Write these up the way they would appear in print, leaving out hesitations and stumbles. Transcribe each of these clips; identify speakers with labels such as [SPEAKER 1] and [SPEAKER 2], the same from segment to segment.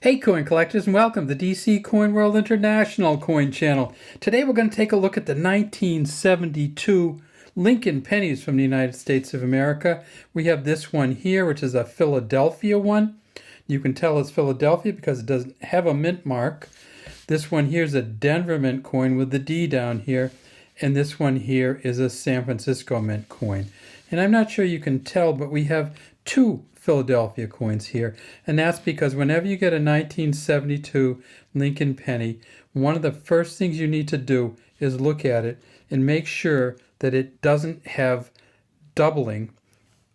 [SPEAKER 1] Hey coin collectors, and welcome to DC Coin World International Coin Channel. Today we're going to take a look at the 1972 Lincoln pennies from the United States of America. We have this one here, which is a Philadelphia one. You can tell it's Philadelphia because it doesn't have a mint mark. This one here is a Denver mint coin with the D down here. And this one here is a San Francisco mint coin. And I'm not sure you can tell, but we have two Philadelphia coins here, and that's because whenever you get a 1972 Lincoln penny, one of the first things you need to do is look at it and make sure that it doesn't have doubling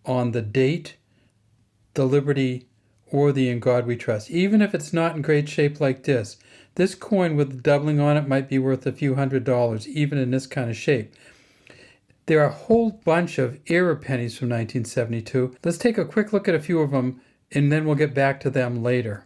[SPEAKER 1] on the date, the Liberty, or the In God We Trust. Even if it's not in great shape like this coin with doubling on it might be worth a few $100s, even in this kind of shape. There are a whole bunch of era pennies from 1972. Let's take a quick look at a few of them, and then we'll get back to them later.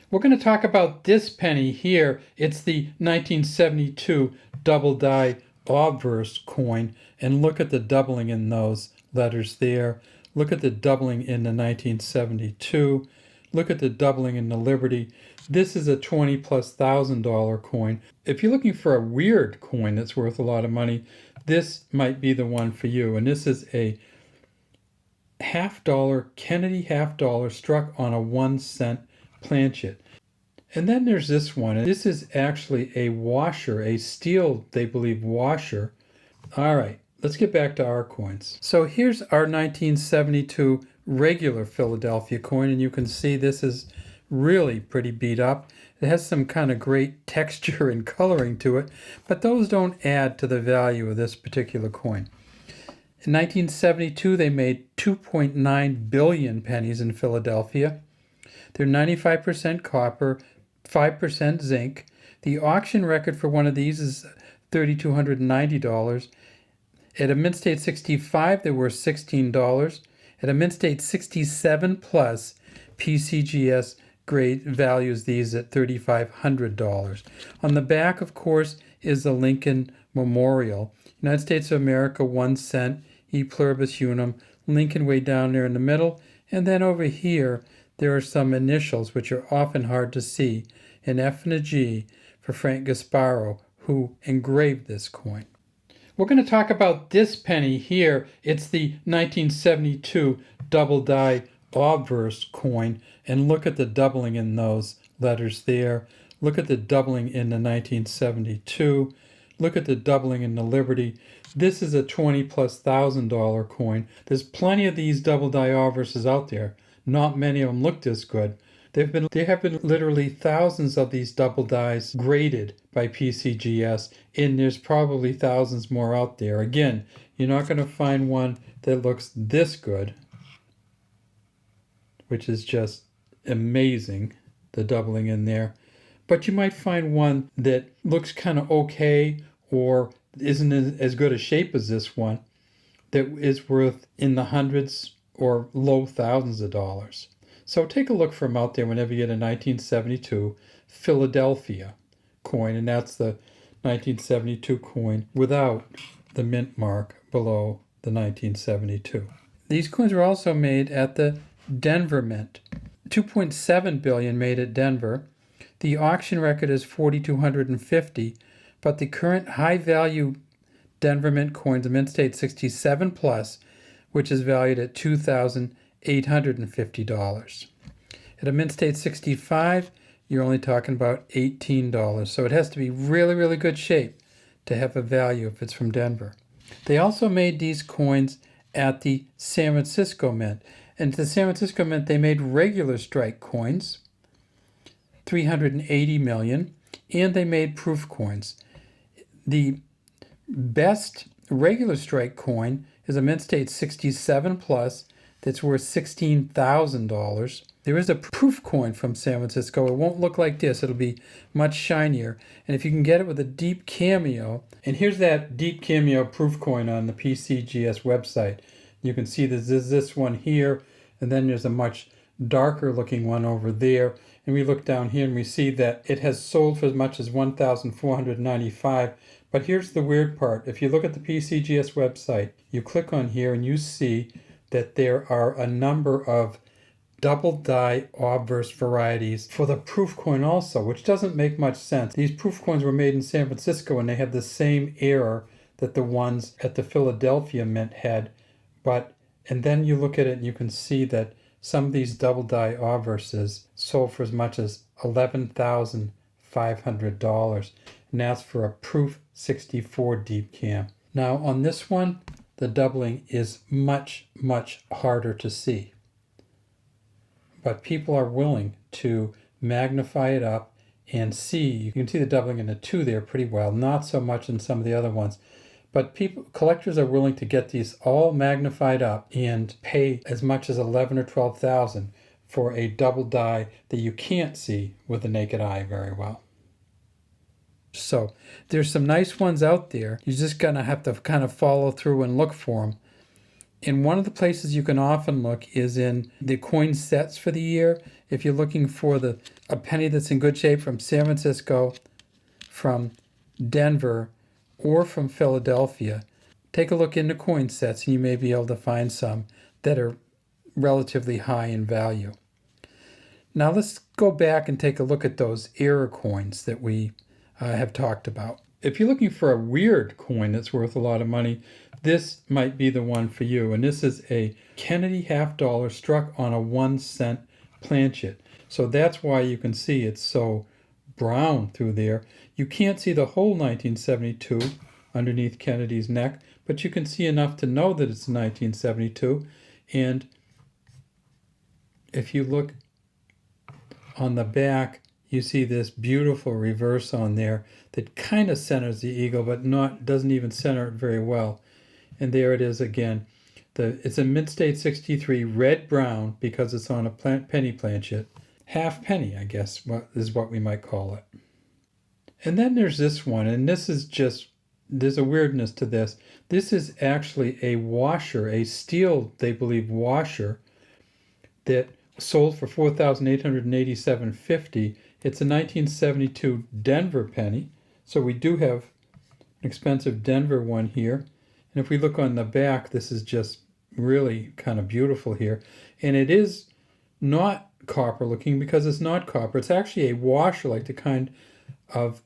[SPEAKER 1] We're going to talk about this penny here. It's the 1972 double die Obverse coin, and look at the doubling in those letters there. Look at the doubling in the 1972. Look at the doubling in the Liberty. This is a $20,000+ coin. If you're looking for a weird coin that's worth a lot of money, this might be the one for you. And this is a $50 Kennedy $50 struck on a 1-cent planchet. And then there's this one. This is actually a washer, a steel, they believe, washer. All right, let's get back to our coins. So here's our 1972 regular Philadelphia coin, and you can see this is really pretty beat up. It has some kind of great texture and coloring to it, but those don't add to the value of this particular coin. In 1972, they made 2.9 billion pennies in Philadelphia. They're 95% copper, 5% zinc. The auction record for one of these is $3,290. At a mint state 65, they were $16. At a mint state 67 plus, PCGS grade values these at $3,500. On the back, of course, is the Lincoln Memorial. United States of America, 1 cent, E pluribus unum, Lincoln way down there in the middle. And then over here, there are some initials, which are often hard to see, an F and a G for Frank Gasparo, who engraved this coin. We're going to talk about this penny here. It's the 1972 double die Obverse coin, and look at the doubling in those letters there. Look at the doubling in the 1972. Look at the doubling in the Liberty. This is a $20,000+ coin. There's plenty of these double die Obverses out there. Not many of them look this good. There have been literally thousands of these double dies graded by PCGS, and there's probably thousands more out there. Again, you're not going to find one that looks this good, which is just amazing, the doubling in there. But you might find one that looks kind of okay or isn't as good a shape as this one that is worth in the hundreds or low thousands of dollars. So take a look for them out there whenever you get a 1972 Philadelphia coin, and that's the 1972 coin without the mint mark below the 1972. These coins were also made at the Denver Mint. 2.7 billion made at Denver. The auction record is 4,250, but the current high value Denver Mint coins, a mint state 67 plus, which is valued at $2,850. At a mint state 65, you're only talking about $18. So it has to be really, really good shape to have a value if it's from Denver. They also made these coins at the San Francisco Mint. And to the San Francisco Mint, they made regular strike coins, 380 million, and they made proof coins. The best regular strike coin is a mint state 67 plus that's worth $16,000. There is a proof coin from San Francisco. It won't look like this. It'll be much shinier. And if you can get it with a deep cameo, and here's that deep cameo proof coin on the PCGS website. You can see there's this one here, and then there's a much darker looking one over there. And we look down here and we see that it has sold for as much as $1,495. But here's the weird part. If you look at the PCGS website, you click on here and you see that there are a number of double die Obverse varieties for the proof coin also, which doesn't make much sense. These proof coins were made in San Francisco and they have the same error that the ones at the Philadelphia Mint had, and then you look at it and you can see that some of these double die Obverses sold for as much as $11,500, and that's for a proof 64 deep cam. Now on this one, the doubling is much, much harder to see. But people are willing to magnify it up and see. You can see the doubling in the 2 there pretty well, not so much in some of the other ones. But collectors are willing to get these all magnified up and pay as much as 11 or 12,000 for a double die that you can't see with the naked eye very well. So there's some nice ones out there. You're just gonna have to kind of follow through and look for them. And one of the places you can often look is in the coin sets for the year. If you're looking for a penny that's in good shape from San Francisco, from Denver, or from Philadelphia, take a look into coin sets and you may be able to find some that are relatively high in value. Now let's go back and take a look at those error coins that we have talked about. If you're looking for a weird coin that's worth a lot of money, this might be the one for you. And this is a Kennedy $50 struck on a 1-cent planchet. So that's why you can see it's so brown through there. You can't see the whole 1972 underneath Kennedy's neck, but you can see enough to know that it's 1972. And if you look on the back, you see this beautiful reverse on there that kind of centers the eagle, but doesn't even center it very well. And there it is again. It's a Mint State 63 red-brown because it's on a penny planchet. Half penny, I guess, is what we might call it. And then there's this one, and this is just, there's a weirdness to this. This is actually a washer, a steel, they believe, washer that sold for $4,887.50. It's a 1972 Denver penny, so we do have an expensive Denver one here. And if we look on the back, this is just really kind of beautiful here. And it is not copper looking because it's not copper. It's actually a washer, like the kind of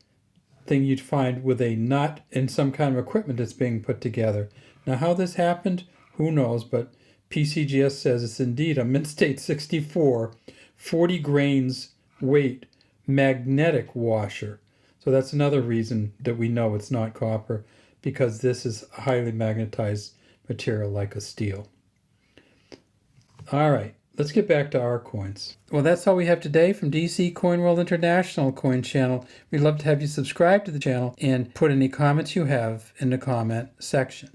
[SPEAKER 1] thing you'd find with a nut and some kind of equipment that's being put together. Now how this happened, who knows, but PCGS says it's indeed a Mint State 64, 40 grains weight magnetic washer. So that's another reason that we know it's not copper, because this is a highly magnetized material like a steel. All right, let's get back to our coins. Well, that's all we have today from DC Coin World International Coin Channel. We'd love to have you subscribe to the channel and put any comments you have in the comment section.